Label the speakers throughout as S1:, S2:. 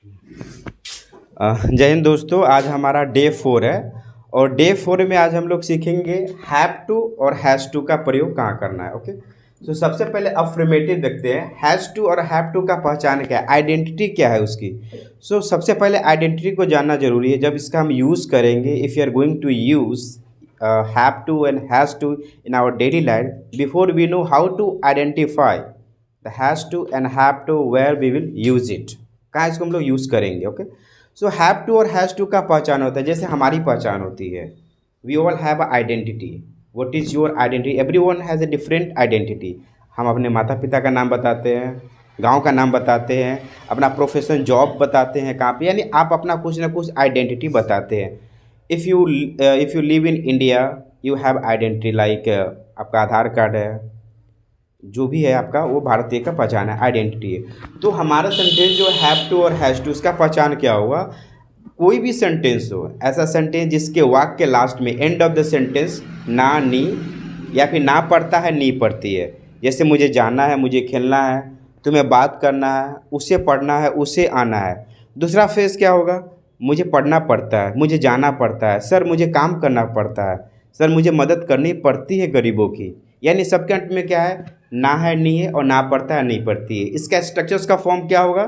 S1: जय हिंद दोस्तों। आज हमारा डे 4 है और डे 4 में आज हम लोग सीखेंगे हैव टू और हैज़ टू का प्रयोग कहाँ करना है। ओके, तो सबसे पहले अफर्मेटिव देखते हैं। हैज़ टू और हैव टू का पहचान क्या है, आइडेंटिटी क्या है उसकी। सबसे पहले आइडेंटिटी को जानना जरूरी है। जब इसका हम यूज़ करेंगे, if you are going to use have to and has to in our daily life, before we know how to identify the has to and have to, where we will use it, कहाँ इसको हम लोग use करेंगे। Okay, have to और has to का पहचान होता है, जैसे हमारी पहचान होती है। We all have a identity. What is your identity? Every one has a different identity. हम अपने माता पिता का नाम बताते हैं, गांव का नाम बताते हैं, अपना प्रोफेशन जॉब बताते हैं कहाँ पे, यानी आप अपना कुछ ना कुछ आइडेंटिटी बताते हैं। If you live in India, you have identity like आपका आधार कार्ड है, जो भी है आपका, वो भारतीय का पहचान है, आइडेंटिटी है। तो हमारा सेंटेंस जो हैव टू और हैज़ टू, इसका पहचान क्या होगा? कोई भी सेंटेंस हो, ऐसा सेंटेंस जिसके वाक्य के लास्ट में, एंड ऑफ द सेंटेंस, ना, नी या फिर ना पड़ता है, नी पड़ती है। जैसे मुझे जाना है, मुझे खेलना है, तुम्हें बात करना है, उसे पढ़ना है, उसे आना है। दूसरा फेज क्या होगा? मुझे पढ़ना पड़ता है, मुझे जाना पड़ता है, सर मुझे काम करना पड़ता है, सर मुझे मदद करनी पड़ती है गरीबों की। यानी सबके अंत में क्या है? ना है, नहीं है, और ना पड़ता है, नहीं पड़ती है। इसका स्ट्रक्चर्स का फॉर्म क्या होगा?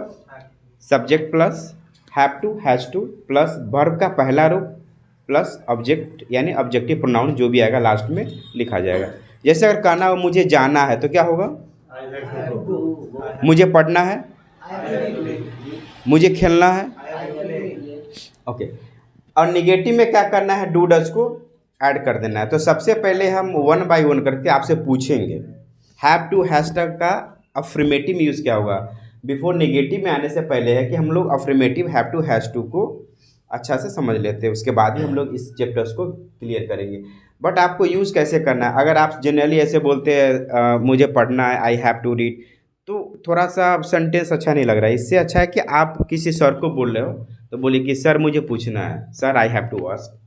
S1: Subject plus have to has to plus verb का पहला रूप प्लस ऑब्जेक्ट, यानी ऑब्जेक्टिव प्रोनाउन जो भी आएगा लास्ट में लिखा जाएगा। जैसे अगर कहना हो मुझे जाना है, तो क्या होगा? मुझे पढ़ना है, मुझे खेलना है। ओके, और निगेटिव में क्या करना है? डू डज को ऐड कर देना है। तो सबसे पहले हम वन बाय वन करके आपसे पूछेंगे हैव टू हैज़ टू का अफर्मेटिव यूज़ क्या होगा। बिफोर नेगेटिव में आने से पहले है कि हम लोग affirmative have to has to को अच्छा से समझ लेते हैं, उसके बाद ही हम लोग इस चैप्टर्स को क्लियर करेंगे। बट आपको यूज़ कैसे करना है? अगर आप जनरली ऐसे बोलते हैं मुझे पढ़ना है, आई हैव टू रीड, तो थोड़ा सा सेंटेंस अच्छा नहीं लग रहा है। इससे अच्छा है कि आप किसी सर को बोल रहे हो तो बोलिए कि सर मुझे पूछना है, sir I have to ask,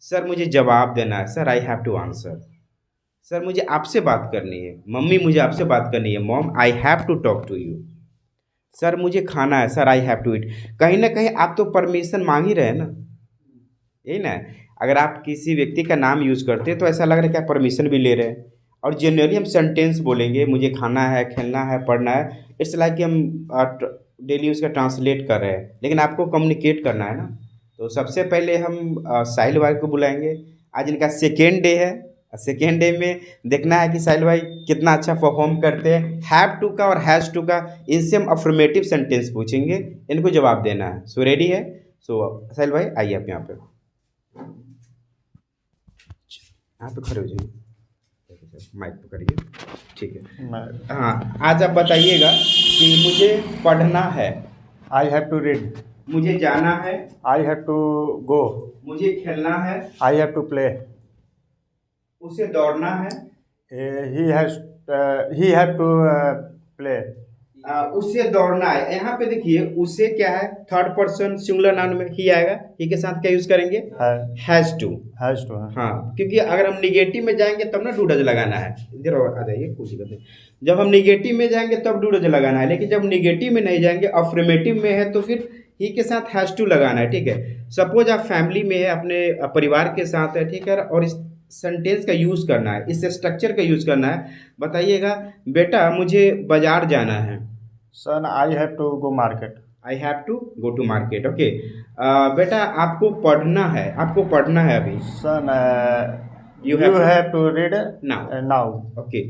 S1: sir मुझे जवाब देना है, sir I have to answer, sir मुझे आपसे बात करनी है, मम्मी मुझे आपसे बात करनी है, mom I have to talk to you, sir मुझे खाना है, sir I have to eat. कहीं ना कहीं आप तो परमिशन मांग ही रहे हैं ना, यही ना। अगर आप किसी व्यक्ति का नाम यूज़ करते हैं तो ऐसा लग रहा है कि आप परमिशन भी ले रहे हैं। और जनरली हम सेंटेंस बोलेंगे, मुझे खाना है, खेलना है, पढ़ना है, इट्स लाइक कि हम डेली उसका ट्रांसलेट कर रहे हैं, लेकिन आपको कम्युनिकेट करना है ना। तो सबसे पहले हम साहिल भाई को बुलाएंगे। आज इनका सेकेंड डे है। सेकेंड डे में देखना है कि साहिल भाई कितना अच्छा परफॉर्म करते हैं। हैव टू का और हैज़ टू का, इनसे हम अफर्मेटिव सेंटेंस पूछेंगे, इनको जवाब देना है। सो रेडी है? साहिल भाई आइए आप यहाँ पे, यहाँ पे खड़े हो जाइए, माइक पकड़िए, ठीक है। हाँ, आज आप बताइएगा कि मुझे पढ़ना है,
S2: आई हैव टू रीड,
S1: मुझे जाना है,
S2: आई हैव टू गो,
S1: मुझे खेलना है,
S2: आई हैव टू प्ले,
S1: उसे दौड़ना है,
S2: ही हैव टू प्ले,
S1: उससे दौड़ना है। यहाँ पे देखिए उसे क्या है, थर्ड पर्सन सिंगुलर नाउन में ही आएगा, ही के साथ क्या यूज करेंगे? Has to. हाँ, क्योंकि अगर हम निगेटिव में जाएंगे तब ना डू डज लगाना है। इधर आ जाइए, कुछ दिक्कत नहीं। जब हम निगेटिव में जाएंगे तब डू डज लगाना है, लेकिन जब निगेटिव में नहीं जाएंगे, अफर्मेटिव में है, तो फिर ही के साथ हैज टू लगाना है। ठीक है, सपोज आप फैमिली में है, अपने परिवार के साथ है, ठीक है, और इस सेंटेंस का यूज़ करना है, इस स्ट्रक्चर का यूज़ करना है। बताइएगा, बेटा मुझे बाजार जाना है,
S2: son I have to go market,
S1: I have to go to market. Okay, बेटा आपको पढ़ना है, आपको पढ़ना है अभी,
S2: son
S1: you
S2: have to read
S1: now. Okay,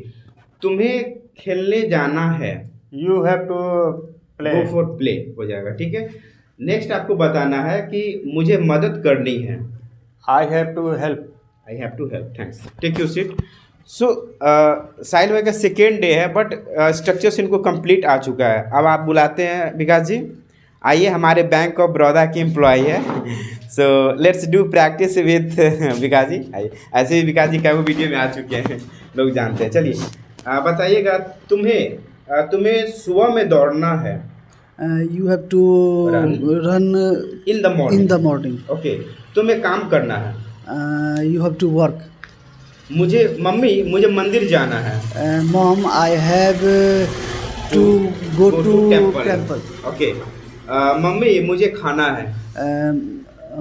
S1: तुम्हें खेलने जाना है,
S2: you have to play,
S1: go for play हो जाएगा। ठीक है, नेक्स्ट आपको बताना है कि मुझे मदद करनी है,
S2: I have to help,
S1: I have to help, thanks, take you seat. Sahil भाई का सेकेंड डे है, बट स्ट्रक्चर्स इनको कंप्लीट आ चुका है। अब आप बुलाते हैं विकास जी, आइए, हमारे बैंक ऑफ बड़ौदा की एम्प्लॉय है। So let's do practice with Vikas ji, आइए। ऐसे ही विकास जी कई वीडियो में आ चुके हैं, लोग जानते हैं। चलिए बताइएगा, तुम्हें सुबह में दौड़ना है,
S3: you have to run
S1: in the
S3: morning.
S1: Okay, तुम्हें काम करना है,
S3: You have to work.
S1: Mummy मुझे मंदिर जाना है,
S3: Mom, I have to go to temple.
S1: Okay, mummy मुझे खाना है।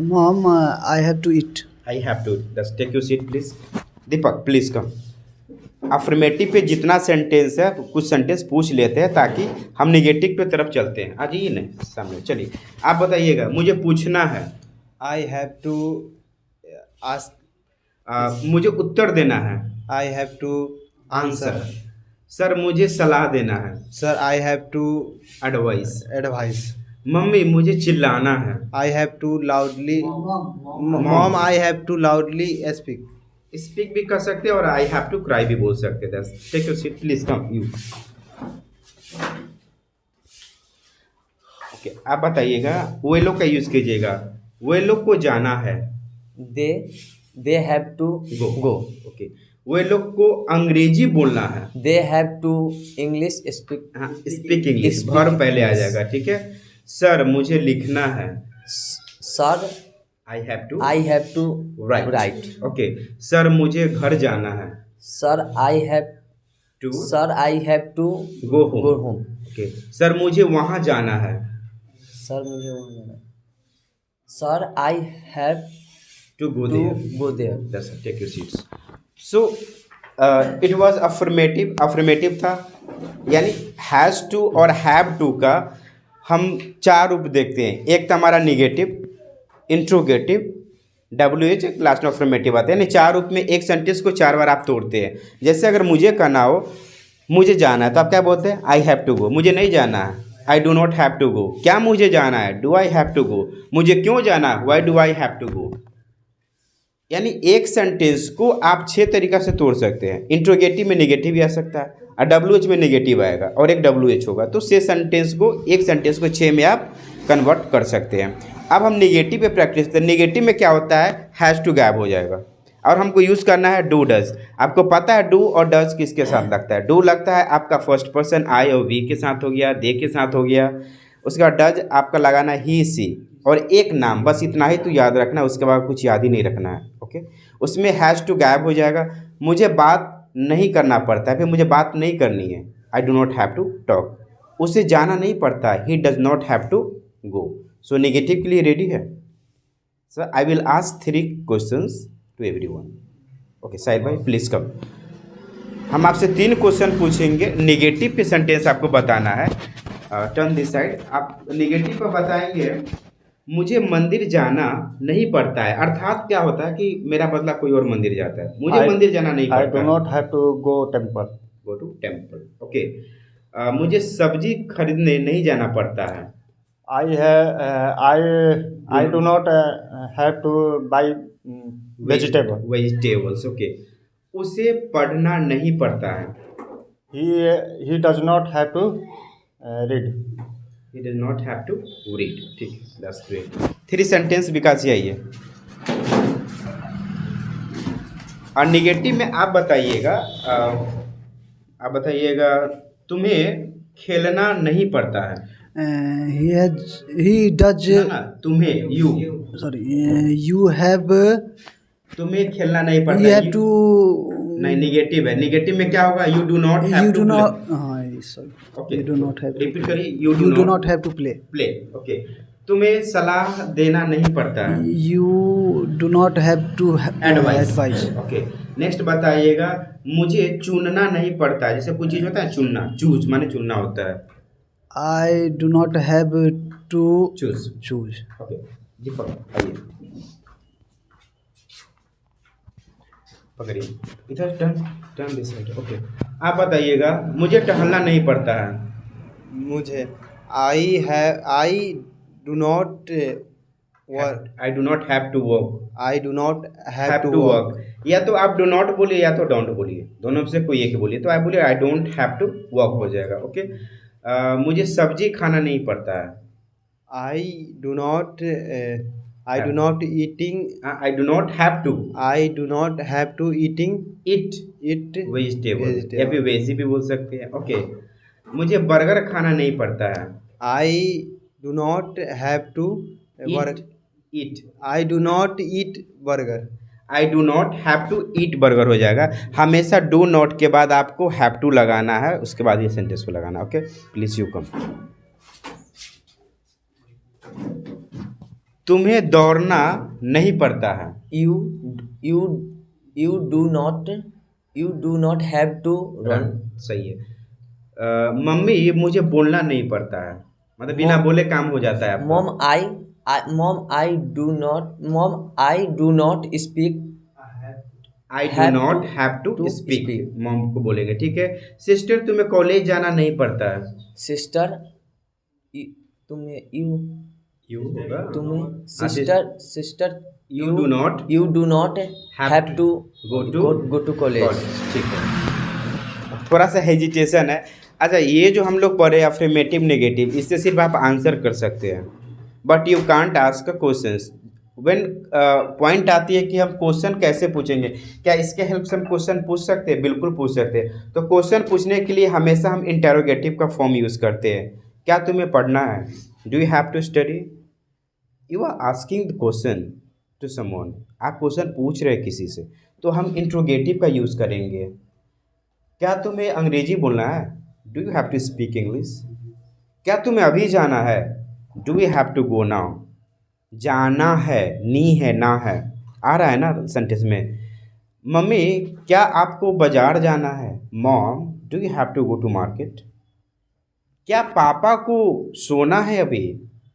S3: Mom, I have to eat.
S1: I have to. Just take your seat please. Deepak please come. Affirmative पे जितना सेंटेंस है कुछ सेंटेंस पूछ लेते हैं ताकि हम निगेटिव पे तरफ चलते हैं। आ जाइए ना सामने, चलिए आप बताइएगा। मुझे पूछना है।
S4: I have to ask.
S1: मुझे उत्तर देना है।
S4: I have to answer.
S1: Sir मुझे सलाह देना है।
S4: Sir, I have to
S1: advice.
S4: advise.
S1: Mummy मुझे चिल्लाना है।
S4: I have to loudly. Mom, I have to loudly speak.
S1: Speak भी कर सकते हैं और आई हैव टू क्राई भी बोल सकते हैं। Take your seat please come you. Okay आप बताइएगा। वे लोग का यूज कीजिएगा। वे लोग को जाना है।
S5: They have to go.
S1: Okay वे लोग को अंग्रेजी बोलना है।
S5: They have to English speak.
S1: हाँ स्पीक इंग्लिश
S5: Speak
S1: वर्ब पहले आ
S5: English.
S1: जाएगा। ठीक है। सर मुझे लिखना है।
S5: Sir,
S1: I have to
S5: I have to
S1: write.
S5: write.
S1: Okay sir मुझे घर जाना है।
S5: Sir, I have
S1: to
S5: to
S1: go
S5: go
S1: home.
S5: home.
S1: Okay sir मुझे वहाँ जाना है।
S5: Sir, मुझे वहाँ जाना है. Sir, I have
S1: to go
S5: to
S1: there.
S5: go there.
S1: That's it. Take your seats. So it was affirmative। affirmative था यानी हैज़ टू और हैव टू का हम चार रूप देखते हैं। एक था हमारा निगेटिव, इंट्रोगेटिव, WH, लास्ट में अफर्मेटिव आते हैं। यानी चार रूप में एक सेंटेंस को चार बार आप तोड़ते हैं। जैसे अगर मुझे कहना हो मुझे जाना है तो आप क्या बोलते हैं? I have to go. मुझे नहीं जाना है, I do not have to go. क्या मुझे जाना है? Do I have to go. मुझे क्यों जाना है? Why do I have to go. यानी एक सेंटेंस को आप 6 तरीका से तोड़ सकते हैं। इंट्रोगेटिव में नेगेटिव आ सकता है और WH में नेगेटिव आएगा और एक WH होगा। तो 6 सेंटेंस को, एक सेंटेंस को 6 में आप कन्वर्ट कर सकते हैं। अब हम नेगेटिव पे प्रैक्टिस करते हैं। नेगेटिव में क्या होता है? हैज़ टू गायब हो जाएगा और हमको यूज़ करना है डू डज। आपको पता है डू और डज किसके साथ लगता है? डू लगता है आपका फर्स्ट पर्सन आई और वी के साथ हो गया, दे के साथ हो गया। उसके बाद डज आपका लगाना ही सी और एक नाम, बस इतना ही तो याद रखना है, उसके बाद कुछ याद ही नहीं रखना है। ओके उसमें हैज़ टू गायब हो जाएगा। मुझे बात नहीं करना पड़ता है, फिर मुझे बात नहीं करनी है, I do not have to talk. उसे जाना नहीं पड़ता है, he does not have to go. So negative के लिए रेडी है? Sir I will ask 3 questions to everyone. Okay Sahil भाई प्लीज़ कम। हम आपसे 3 क्वेश्चन पूछेंगे। नेगेटिव पे सेंटेंस आपको बताना है। Turn this side. आप नेगेटिव पर बताएंगे मुझे मंदिर जाना नहीं पड़ता है। अर्थात क्या होता है कि मेरा बदला कोई और मंदिर जाता है, मुझे मंदिर जाना नहीं
S2: I
S1: पड़ता
S2: do not have to go temple.
S1: Go to temple. Okay मुझे सब्जी खरीदने नहीं जाना पड़ता है।
S2: I do not have to buy vegetable.
S1: Vegetables. Okay उसे पढ़ना नहीं पड़ता है।
S2: He does not have to read.
S1: He does not have to read। ठीक है, that's great। 3 सेंटेंस विकास जी आइए। और निगेटिव में आप बताइएगा तुम्हें खेलना नहीं पड़ता है।
S3: He does.
S1: ना तुम्हें, यू,
S3: Sorry, you have.
S1: तुम्हें खेलना नहीं पड़ता
S3: You
S1: है।
S3: have to.
S1: नहीं निगेटिव है। निगेटिव में क्या होगा? You do not have
S3: You
S1: to
S3: do
S1: play.
S3: not. Sorry.
S1: Okay
S3: You do not have to.
S1: Repeat करिए। You
S3: You do not have to play.
S1: Play. Okay तुम्हें सलाह देना नहीं पड़ता है।
S3: You do not have to advise.
S1: Okay next बताइएगा मुझे चुनना नहीं पड़ता है। जैसे कुछ चीज़ होता है चुनना, चूज माने चुनना होता है।
S3: I do not have to
S1: choose.
S3: choose.
S1: Okay जी आइए पकड़िए इधर। Turn this side. ओके आप बताइएगा मुझे टहलना नहीं पड़ता है।
S4: मुझे I do not work.
S1: I do not have to work.
S4: I do not have
S1: have
S4: to
S1: to
S4: work.
S1: Work. या तो आप डू नॉट बोलिए या तो डोंट बोलिए, दोनों में से कोई एक बोलिए। तो आप बोलिए I don't have to work हो जाएगा। ओके मुझे सब्जी खाना नहीं पड़ता है।
S4: I do not eating.
S1: I do not have to
S4: I do not have to eating
S1: it
S4: it
S1: vegetable या फिर वेजी भी बोल सकते हैं। ओके मुझे बर्गर खाना नहीं पड़ता है।
S4: I do not have to work.
S1: Eat
S4: I do not eat burger.
S1: I do not have to eat burger हो जाएगा। हमेशा डू नॉट के बाद आपको हैव टू लगाना है, उसके बाद ये सेंटेंस को लगाना है। Okay please you come. तुम्हें दौड़ना नहीं पड़ता है।
S5: you you you do not have to run.
S1: सही है। मम्मी मुझे बोलना नहीं पड़ता है, मतलब बिना बोले काम हो जाता है आपका।
S5: Mom, I do not speak.
S1: I do not have to speak, mom को बोलेंगे, ठीक है। सिस्टर तुम्हें कॉलेज जाना नहीं पड़ता है।
S5: Sister, तुम्हें
S1: यू होगा।
S5: sister
S1: You do not
S5: have to go to college.
S1: ठीक है। थोड़ा सा हेजिटेशन है। अच्छा, ये जो हम लोग पढ़े अफर्मेटिव नेगेटिव, इससे सिर्फ आप आंसर कर सकते हैं, but you can't ask questions. When point आती है कि हम क्वेश्चन कैसे पूछेंगे, क्या इसके हेल्प से हम क्वेश्चन पूछ सकते हैं? बिल्कुल पूछ सकते हैं। तो क्वेश्चन पूछने के लिए हमेशा हम इंटेरोगेटिव का फॉर्म यूज़ करते हैं। क्या तुम्हें पढ़ना है? Do you have to study? You are asking the question to someone, आप क्वेश्चन पूछ रहे हैं किसी से, तो हम इंट्रोगेटिव का यूज़ करेंगे। क्या तुम्हें अंग्रेजी बोलना है? Do you have to speak English? क्या तुम्हें अभी जाना है? Do you have to go now? जाना है, नी है, ना है, आ रहा है ना सेंटेंस में। मम्मी क्या आपको बाजार जाना है? Mom do you have to go to market? क्या पापा को सोना है अभी?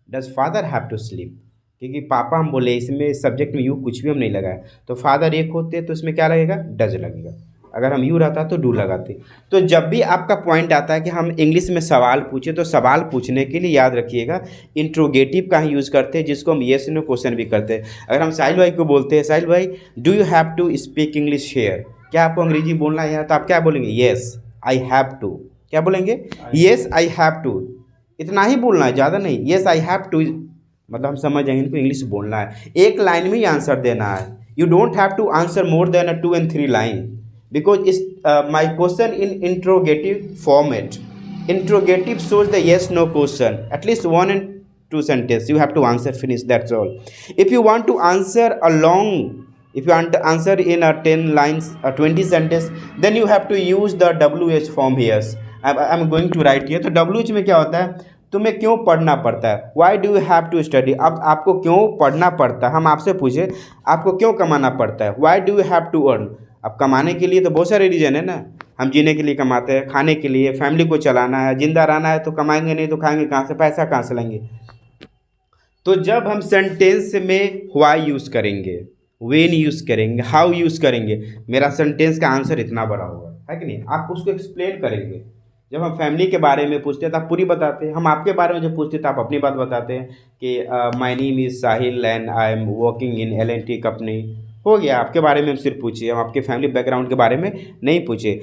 S1: Does father have to sleep? क्योंकि पापा हम बोले, इसमें सब्जेक्ट में यू कुछ भी हम नहीं लगाए, तो फादर एक होते तो इसमें क्या लगेगा? डज लगेगा। अगर हम यू रहता तो डू लगाते। तो जब भी आपका पॉइंट आता है कि हम इंग्लिश में सवाल पूछे, तो सवाल पूछने के लिए याद रखिएगा इंट्रोगेटिव का ही यूज़ करते हैं, जिसको हम येस नो क्वेश्चन भी करते हैं। अगर हम साहिल भाई को बोलते हैं, साहिल भाई do you have to speak English here? क्या आपको अंग्रेजी बोलना है? तो आप क्या बोलेंगे? Yes I have to. क्या बोलेंगे? Yes I have to. इतना ही बोलना है, ज़्यादा नहीं। येस आई हैव टू मतलब हम समझ जाएंगे इनको इंग्लिश बोलना है, एक लाइन में ही आंसर देना है। You don't have to answer more than 2 and 3 line, because it's my question in interrogative format. Interrogative shows the yes no question, at least 1 and 2 sentence you have to answer, finish, that's all. If you want to answer if you want to answer in a 10 lines or 20 sentence, then you have to use the WH form here. I'm going to write here. तो WH में क्या होता है? तुम्हें क्यों पढ़ना पड़ता है? Why do you have to study? अब आपको क्यों पढ़ना पड़ता है? हम आपसे पूछे आपको क्यों कमाना पड़ता है? Why do you have to earn? अब कमाने के लिए तो बहुत सारे रीज़न है ना। हम जीने के लिए कमाते हैं, खाने के लिए, फैमिली को चलाना है, जिंदा रहना है, तो कमाएंगे नहीं तो खाएंगे कहाँ से? पैसा कहाँ से लेंगे? तो जब हम सेंटेंस में व्हाई यूज़ करेंगे, व्हेन यूज़ करेंगे, हाउ यूज़ करेंगे, मेरा सेंटेंस का आंसर इतना बड़ा होगा, है कि नहीं? आप उसको एक्सप्लेन करेंगे। जब हम फैमिली के बारे में पूछते हैं तो आप पूरी बताते हैं। हम आपके बारे में जब पूछते हैं तो आप अपनी बात बताते हैं कि my name is Sahil and I am working in L&T company. हो गया, आपके बारे में हम सिर्फ पूछिए, हम आपके फैमिली बैकग्राउंड के बारे में नहीं पूछे।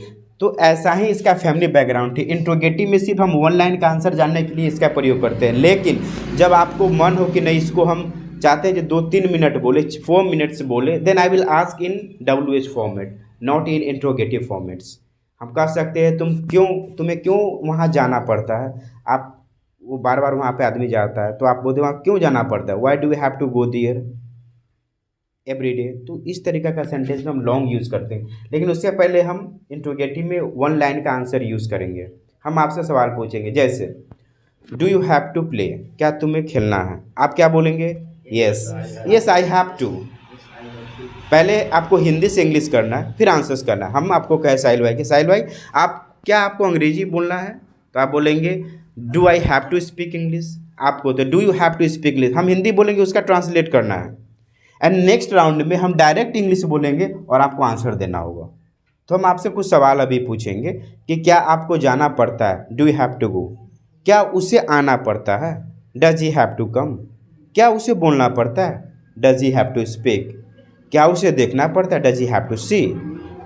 S1: तो ऐसा ही इसका फैमिली बैकग्राउंड थी। इंट्रोगेटिव में सिर्फ हम 1 लाइन का आंसर जानने के लिए इसका प्रयोग करते हैं, लेकिन जब आपको मन हो कि नहीं इसको हम चाहते हैं जो 2-3 मिनट बोले, 4 मिनट्स बोले, then I will ask in WH format, not in interrogative formats. हम कह सकते हैं तुम्हें क्यों वहाँ जाना पड़ता है? आप वो बार बार वहाँ पे आदमी जाता है, तो आप बोलते वहाँ क्यों जाना पड़ता है? Why do you have to go there every day? तो इस तरीका का सेंटेंस में हम लॉन्ग यूज़ करते हैं, लेकिन उससे पहले हम इंट्रोगेटिव में 1 लाइन का आंसर यूज़ करेंगे। हम आपसे सवाल पूछेंगे, जैसे do you have to play? क्या तुम्हें खेलना है? आप क्या बोलेंगे? Yes I have to. पहले आपको हिंदी से इंग्लिश करना है, फिर आंसर्स करना है। हम आपको कहे साहिल भाई कि साहिल भाई आपको अंग्रेजी बोलना है? तो आप बोलेंगे do I have to speak English? आपको तो do you have to speak English, हम हिंदी बोलेंगे, उसका ट्रांसलेट करना है। एंड नेक्स्ट राउंड में हम डायरेक्ट इंग्लिश बोलेंगे और आपको आंसर देना होगा। तो हम आपसे कुछ सवाल अभी पूछेंगे कि क्या आपको जाना पड़ता है? Do you have to go. क्या उसे आना पड़ता है? Does he have to come. क्या उसे बोलना पड़ता है? Does he have to speak. क्या उसे देखना पड़ता है? Does he have to see.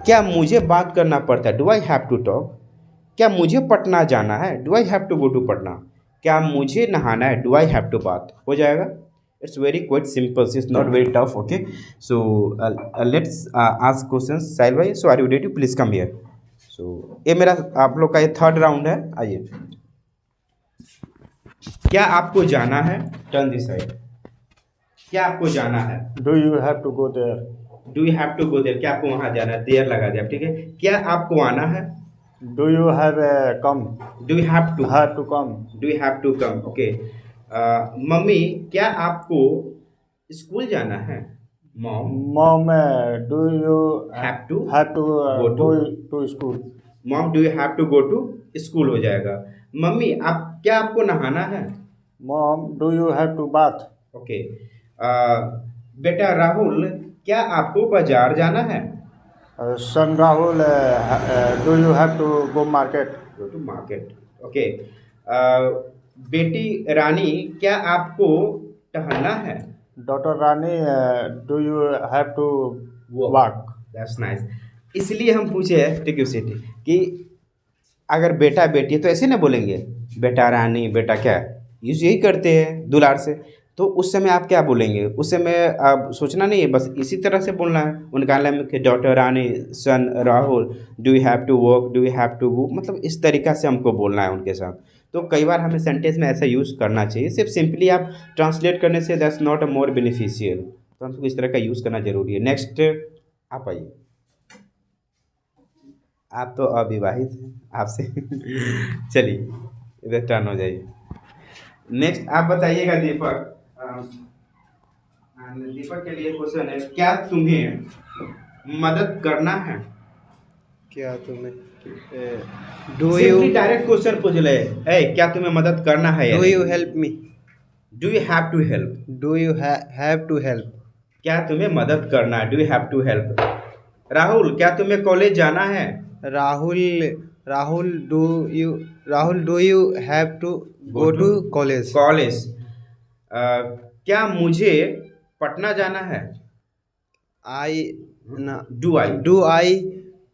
S1: क्या मुझे बात करना पड़ता है? Do I have to talk. क्या मुझे पटना जाना है? Do I have to go to Patna. क्या मुझे नहाना है? Do I have to bath. हो जाएगा। It's very quite simple, it's not very tough. Okay, so let's ask questions. Sahil भाई, so are you ready? Please come here. So ये मेरा आप लोग का ये 3rd राउंड है। आइए, क्या आपको जाना है? Turn this side. क्या आपको जाना है?
S2: Do you have to go there?
S1: Do you have to go there. क्या आपको वहाँ जाना है? देयर लगा दिया, ठीक है। क्या आपको आना है?
S2: Do you have come?
S1: Do you have to
S2: come?
S1: Do you have to come. Okay. Mummy क्या आपको स्कूल जाना है। Mom
S2: Mom, do you
S1: Have to
S2: have to
S1: go
S2: go
S1: to-
S2: to school?
S1: Mom do you have to go to school हो जाएगा। Mummy आप क्या आपको नहाना है।
S2: Mom, do you have to bath?
S1: Okay. बेटा राहुल क्या आपको बाजार जाना है।
S2: Son Rahul, do you have to go market?
S1: Go to market. Okay. बेटी रानी क्या आपको टहलना है।
S2: Daughter Rani, do you have to walk?
S1: That's nice. इसलिए हम पूछे टिक्यूसिटी कि अगर बेटा बेटी है तो ऐसे ना बोलेंगे बेटा रानी बेटा क्या यूज यही करते हैं दुलार से। तो उस समय आप क्या बोलेंगे, उस समय आप सोचना नहीं है, बस इसी तरह से बोलना है। उनका नाम कि daughter Rani son Rahul do you have to work do you have to go, मतलब इस तरीक़ा से हमको बोलना है उनके साथ। तो कई बार हमें सेंटेंस में ऐसा यूज़ करना चाहिए। सिर्फ सिंपली आप ट्रांसलेट करने से that's not a more beneficial, तो हमको इस तरह का यूज़ करना जरूरी है। नेक्स्ट आप आइए। आप तो अविवाहित हैं आपसे चलिए इधर टर्न हो जाइए। नेक्स्ट आप बताइएगा दीपक। दीपक के लिए क्वेश्चन है क्या तुम्हें मदद करना है।
S4: क्या तुम्हें डू यू
S1: डायरेक्ट क्वेश्चन पूछ ले है क्या तुम्हें मदद करना है।
S4: Do you help me,
S1: do you have to help.
S4: Do you have to help,
S1: क्या तुम्हें मदद करना है, do you have to help. Rahul क्या तुम्हें कॉलेज जाना है।
S4: Rahul do you have to go to college.
S1: College. क्या मुझे पटना जाना है।
S4: I
S1: do I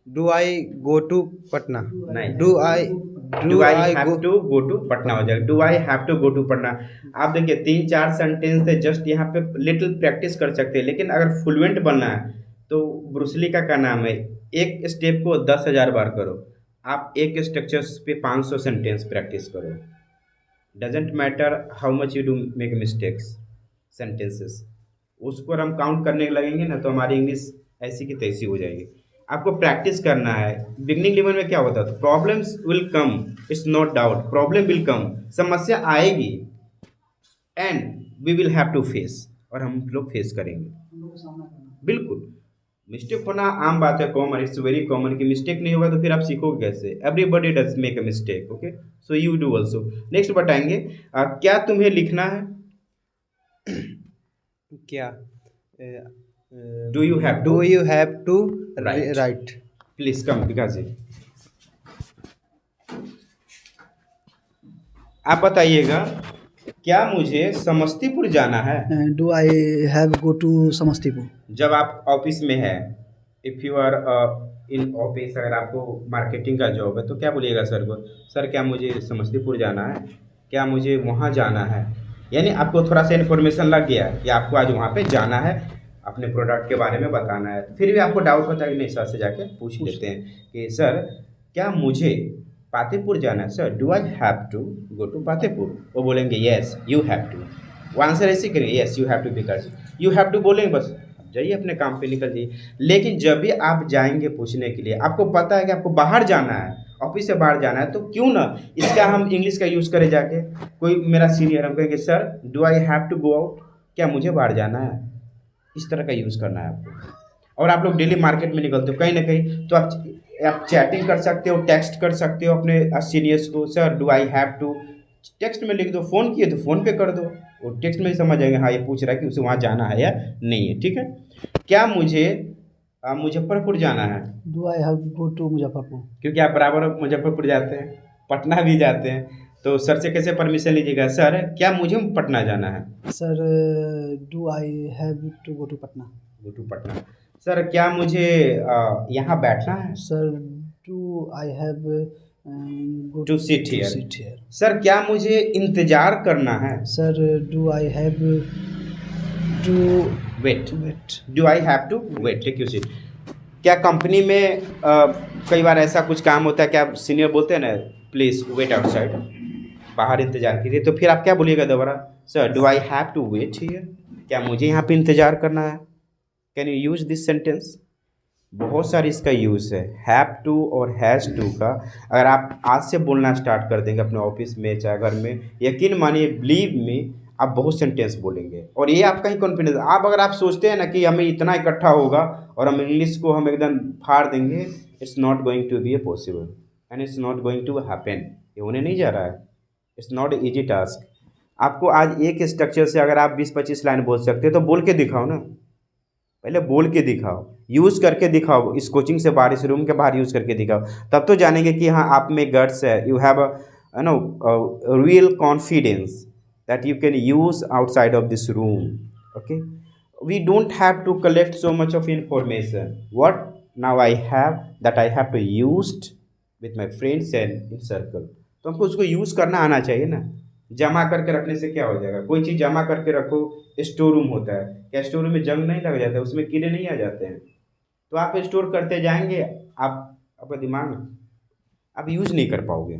S4: do I go to Patna,
S1: नहीं
S4: do I
S1: have to go to Patna हो जाएगा। Do I have to go to Patna. आप देखिए 3-4 सेंटेंस है, जस्ट यहाँ पे लिटिल प्रैक्टिस कर सकते हैं, लेकिन अगर फ्लुएंट बनना है तो ब्रूसली का क्या नाम है, एक स्टेप को 10,000 बार करो। आप एक स्ट्रक्चर्स पे 500 सेंटेंस प्रैक्टिस करो। Doesn't matter how much you do make mistakes sentences, उसको अगर हम काउंट करने लगेंगे ना तो हमारी इंग्लिश ऐसी की तैसी हो जाएगी। आपको प्रैक्टिस करना है। बिगनिंग लेवल में क्या होता है, problems will come, it's not doubt, problem will come, समस्या आएगी and we will have to face, और हम लोग फेस करेंगे। बिल्कुल मिस्टेक होना आम बात है, कॉमन, इट्स वेरी कॉमन कि मिस्टेक नहीं होगा तो फिर आप सीखोगे कैसे। Everybody does make a mistake, okay, so you do also. Next बताएंगे क्या तुम्हें लिखना है।
S4: क्या
S1: do you
S4: have to
S1: Write.
S4: Write.
S1: Please come Vikas ji आप बताइएगा क्या मुझे समस्तीपुर जाना है।
S3: Do I have go to Samastipur?
S1: जब आप ऑफिस में है, if you are in office, अगर आपको मार्केटिंग का जॉब है तो क्या बोलिएगा सर को, सर क्या मुझे समस्तीपुर जाना है, क्या मुझे वहाँ जाना है। यानी आपको थोड़ा सा इन्फॉर्मेशन लग गया कि आपको आज वहाँ पे जाना है, अपने प्रोडक्ट के बारे में बताना है। फिर भी आपको डाउट होता है कि नहीं सर से जाके पूछ लेते हैं कि सर क्या मुझे पातेपुर जाना है, sir do I have to go to Patepur. वो बोलेंगे येस यू हैव टू, वो आंसर ऐसे करेंगे yes you have to, because you have to बोलेंगे, बस जाइए अपने काम पे निकल जाइए। लेकिन जब भी आप जाएंगे पूछने के लिए, आपको पता है कि आपको बाहर जाना है, ऑफिस से बाहर जाना है, तो क्यों ना इसका हम इंग्लिश का यूज़ करें जाके। कोई मेरा सीनियर हम कहेंगे sir do I have to go out, क्या मुझे बाहर जाना है, इस तरह का यूज़ करना है आपको। और आप लोग डेली मार्केट में निकलते हो कहीं ना कहीं, तो आप चैटिंग कर सकते हो, टेक्स्ट कर सकते हो अपने सीनियर्स को, sir do I have to, text में लिख दो, फ़ोन किए तो फ़ोन पे कर दो, वो टेक्स्ट में ही समझ जाएंगे हाँ ये पूछ रहा है कि उसे वहाँ जाना है या नहीं है। ठीक है, क्या मुझे मुजफ्फरपुर जाना है।
S3: Do I have go to Muzaffarpur?
S1: क्योंकि आप बराबर मुजफ्फरपुर जाते हैं, पटना भी जाते हैं, तो सर से कैसे परमिशन लीजिएगा, सर क्या मुझे पटना जाना है।
S3: Sir, do I have to go to Patna?
S1: Go to Patna. Sir क्या मुझे यहाँ बैठना है।
S3: Sir, do I have go
S1: to sit
S3: to
S1: here.
S3: sit here?
S1: Sir क्या मुझे इंतजार करना है।
S3: Sir, do I have to
S1: wait,
S3: wait?
S1: Do I have to wait, take you seat. क्या कंपनी में कई बार ऐसा कुछ काम होता है कि आप सीनियर बोलते हैं ना प्लीज़ वेट आउटसाइड, बाहर इंतजार कीजिए, तो फिर आप क्या बोलिएगा दोबारा, sir do I have to wait here, क्या मुझे यहाँ पे इंतज़ार करना है। Can you use this sentence. बहुत सारी इसका यूज़ है, हैव टू और हैज़ टू का। अगर आप आज से बोलना स्टार्ट कर देंगे अपने ऑफिस में चाहे घर में, यकीन मानिए बिलीव में आप बहुत सेंटेंस बोलेंगे और ये आपका ही कॉन्फिडेंस। आप अगर आप सोचते हैं ना कि हमें इतना इकट्ठा होगा और हम इंग्लिश को हम एकदम फाड़ देंगे, it's not going to be a possible and it's not going to happen. ये होने नहीं जा रहा है। It's not easy task. आपको आज एक स्ट्रक्चर से अगर आप 20-25 लाइन बोल सकते हो तो बोल के दिखाओ ना, पहले बोल के दिखाओ, यूज़ करके दिखाओ, इस कोचिंग से बाहर, इस रूम के बाहर यूज़ करके दिखाओ, तब तो जानेंगे कि हाँ आप में गट्स है, you have a no real confidence that you can use outside of this room. Okay, we don't have to collect so much of information, what now I have that I have to used with my friends and in circle. तो हमको उसको use करना आना चाहिए ना। जमा करके रखने से क्या हो जाएगा? कोई चीज़ जमा करके रखो, स्टोर रूम होता है, क्या स्टोर रूम में जंग नहीं लग जाता है, उसमें कीड़े नहीं आ जाते हैं? तो आप स्टोर करते जाएंगे, आप आपका दिमाग आप यूज़ नहीं कर पाओगे।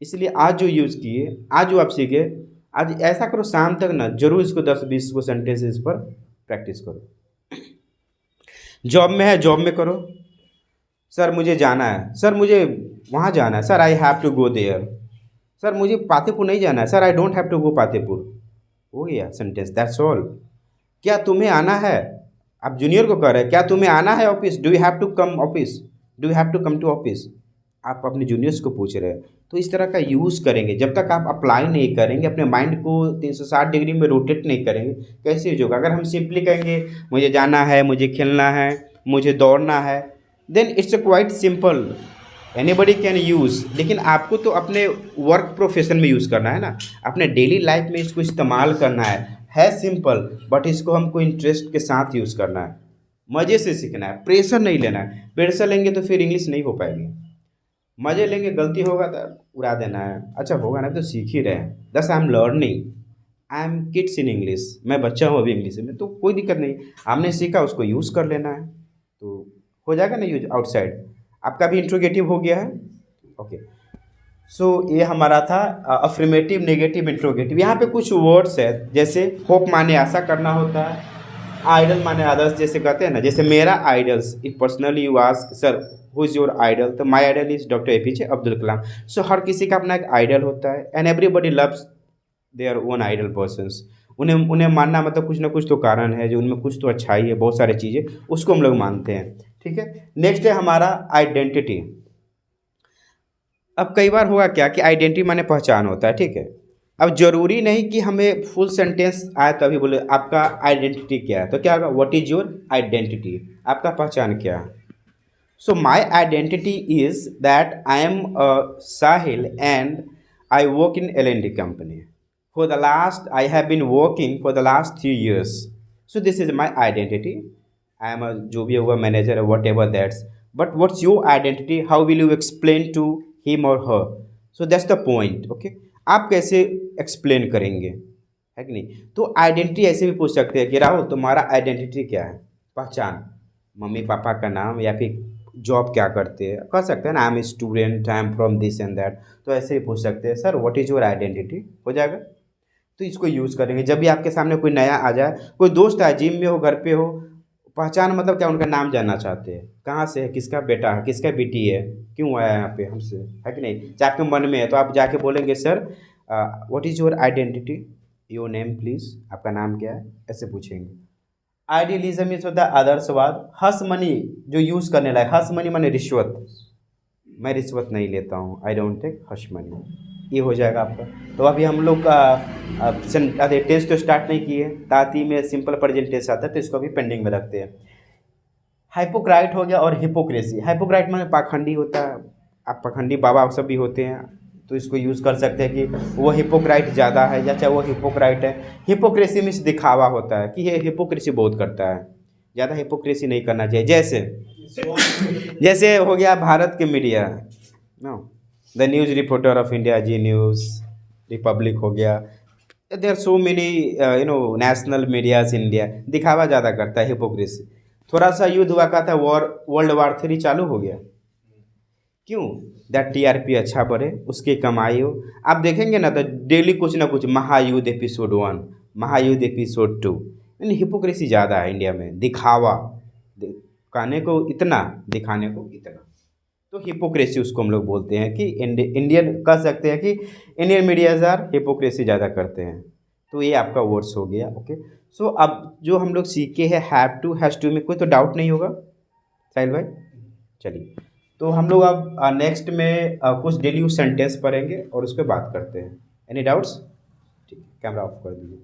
S1: इसलिए आज जो यूज़ किए, आज जो आप सीखे, आज ऐसा करो शाम तक ना जरूर इसको 10-20 को सेंटेंसेस पर प्रैक्टिस करो। जॉब में है, जॉब में करो। सर मुझे जाना है, सर मुझे वहाँ जाना है, sir I have to go there, sir मुझे पातेपुर नहीं जाना है, sir I don't have to go Patepur. हो गया सेंटेंस, दैट्स ऑल। क्या तुम्हें आना है? आप जूनियर को कह रहे हैं, क्या तुम्हें आना है office? Do you have to come office? Do you have to come to office? आप अपने जूनियर्स को पूछ रहे हैं। तो इस तरह का यूज़ करेंगे। जब तक आप अप्लाई नहीं करेंगे, अपने माइंड को 360 डिग्री में रोटेट नहीं करेंगे, कैसे यूज होगा? अगर हम सिंपली कहेंगे मुझे जाना है, मुझे खेलना है, मुझे दौड़ना है, then it's quite simple, anybody can use. लेकिन आपको तो अपने वर्क प्रोफेशन में यूज़ करना है ना, अपने डेली लाइफ में इसको इस्तेमाल करना है सिंपल, बट इसको हमको इंटरेस्ट के साथ यूज़ करना है, मज़े से सीखना है, प्रेशर नहीं लेना है। प्रेशर लेंगे तो फिर इंग्लिश नहीं हो पाएगी। मज़े लेंगे, गलती होगा तो उड़ा देना है, अच्छा होगा ना, तो सीख ही रहे हैं। दस I am learning, I am kids in English, मैं बच्चा हूँ अभी इंग्लिश में, तो कोई दिक्कत नहीं, हमने सीखा उसको यूज़ कर लेना है, तो हो जाएगा ना यूज आउटसाइड। आपका भी इंट्रोगेटिव हो गया है। ओके, सो ये हमारा था अफर्मेटिव, नेगेटिव, इंट्रोगेटिव। यहाँ पे कुछ वर्ड्स है, जैसे होप माने आशा करना होता है, आइडल माने आदर्श, जैसे कहते हैं ना, जैसे मेरा idols, if personally you ask sir who is your idol, तो my idol is doctor APJ Abdul Kalam. So हर किसी का अपना एक आइडल होता है, and everybody loves their own idol persons. उन्हें मानना मतलब कुछ ना कुछ तो कारण है, जो उनमें कुछ तो अच्छाई है, बहुत सारी चीज़ें, उसको हम लोग मानते हैं। ठीक है, नेक्स्ट है हमारा आइडेंटिटी। अब कई बार होगा क्या कि आइडेंटिटी माने पहचान होता है, ठीक है। अब जरूरी नहीं कि हमें फुल सेंटेंस आए तभी बोले आपका आइडेंटिटी क्या है, तो क्या होगा? व्हाट इज योर आइडेंटिटी, आपका पहचान क्या है। So my identity is that I am Sahil and I work in L&D company for the last, I have been working for the last 3 years. So this is my identity. I am a जो भी होगा manager, whatever that's. But what's your identity? How will you explain to him or her? So that's the point. Okay? आप कैसे explain करेंगे, है कि नहीं? तो आइडेंटिटी ऐसे भी पूछ सकते हैं कि राहुल तुम्हारा आइडेंटिटी क्या है, पहचान, मम्मी पापा का नाम, या फिर जॉब क्या करते हैं, कह सकते हैं ना, I am student, I am from this and that. तो ऐसे ही पूछ सकते हैं, sir what is your identity, हो जाएगा। तो इसको यूज़ करेंगे जब भी आपके सामने कोई नया आ जाए, कोई दोस्त आए, जिम में हो, घर पे हो, पहचान मतलब क्या, उनका नाम जानना चाहते हैं, कहाँ से है, किसका बेटा है, किसका बेटी है, क्यों आया यहाँ पे हमसे, है कि नहीं? चाहे आपके मन में है तो आप जाके बोलेंगे sir what is your identity, your name please, आपका नाम क्या है, ऐसे पूछेंगे। आइडियलिज्म इज होता है आदर्शवाद। हस मनी जो यूज़ करने लायक, हस मनी माने रिश्वत, मैं रिश्वत नहीं लेता हूँ, I don't take hush money, ये हो जाएगा आपका। तो अभी हम लोग का टेंस तो स्टार्ट नहीं किए, ताती में सिंपल प्रेजेंट टेंस आता है, तो इसको भी पेंडिंग में रखते हैं। हाइपोक्राइट हो गया और हिपोक्रेसी। हाइपोक्राइट माने पाखंडी होता है, आप पाखंडी बाबा सब भी होते हैं, तो इसको यूज़ कर सकते हैं कि वो हिपोक्राइट ज़्यादा है, या चाहे वो हिपोक्राइट है। हिपोक्रेसी मीन्स दिखावा होता है कि ये हिपोक्रेसी बहुत करता है, ज़्यादा हिपोक्रेसी नहीं करना चाहिए। जैसे हो गया भारत के media, no, the news reporter of India, Zee news, Republic हो गया, there are so many national medias India, दिखावा ज़्यादा करता है, हिपोक्रेसी। थोड़ा सा युद्ध हुआ का था, वर्ल्ड वार 3 चालू हो गया, क्यों? दैट TRP अच्छा बढ़े, उसकी कमाई हो। आप देखेंगे ना तो डेली कुछ ना कुछ, महायुद्ध एपिसोड 1, महायुद्ध एपिसोड 2, यानी हिपोक्रेसी ज़्यादा है इंडिया में, दिखावा, कहने को इतना, दिखाने को इतना, तो हिपोक्रेसी उसको हम लोग बोलते हैं कि इंडियन, कह सकते हैं कि इंडियन मीडियाज आर हिपोक्रेसी ज़्यादा करते हैं। तो ये आपका वर्ड्स हो गया। ओके, सो अब जो हम लोग सीखे हैं हैव टू हैज़ टू में कोई तो डाउट नहीं होगा साहिल भाई? चलिए, तो हम लोग अब नेक्स्ट में कुछ डेली यूज सेंटेंस पढ़ेंगे और उस पर बात करते हैं। Any doubts? ठीक है, कैमरा ऑफ कर दीजिए।